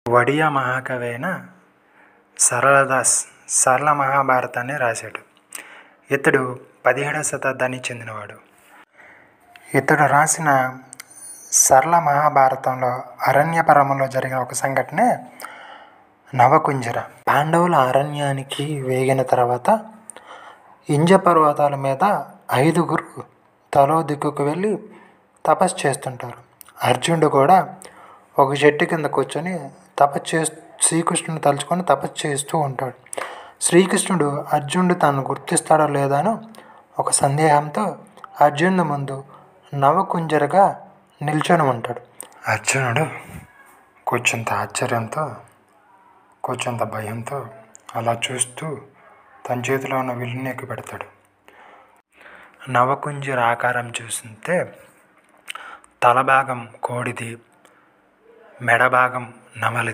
వడియా మహాకవి అయిన సరళదాస్ సరళ మహాభారతాన్ని రాశాడు. ఇతడు 17వ శతాబ్దానికి చెందినవాడు. ఇతడు రాసిన సరళ మహాభారతంలో అరణ్యపర్వంలో జరిగిన ఒక సంఘటనే నవకుంజర. పాండవుల అరణ్యానికి వేగిన తర్వాత ఇంజ పర్వతాల మీద 5గురు తలో దిక్కుకు వెళ్ళి తపస్సు చేస్తుంటారు. అర్జునుడు కూడా ఒక చెట్టు కింద కూర్చొని శ్రీకృష్ణుని తలుచుకొని తపస్సు చేస్తూ ఉంటాడు. శ్రీకృష్ణుడు అర్జునుడు తాను గుర్తిస్తాడో లేదో ఒక సందేహంతో అర్జునుడి ముందు నవకుంజరగా నిల్చొని ఉంటాడు. అర్జునుడు కొంచెంత ఆశ్చర్యంతో కొంచెంత భయంతో అలా చూస్తూ తన చేతిలో ఉన్న విల్లుని ఎక్కు పెడతాడు. నవకుంజర ఆకారం చూస్తుంటే తల భాగం కోడిది, మెడ భాగం నెమలిది.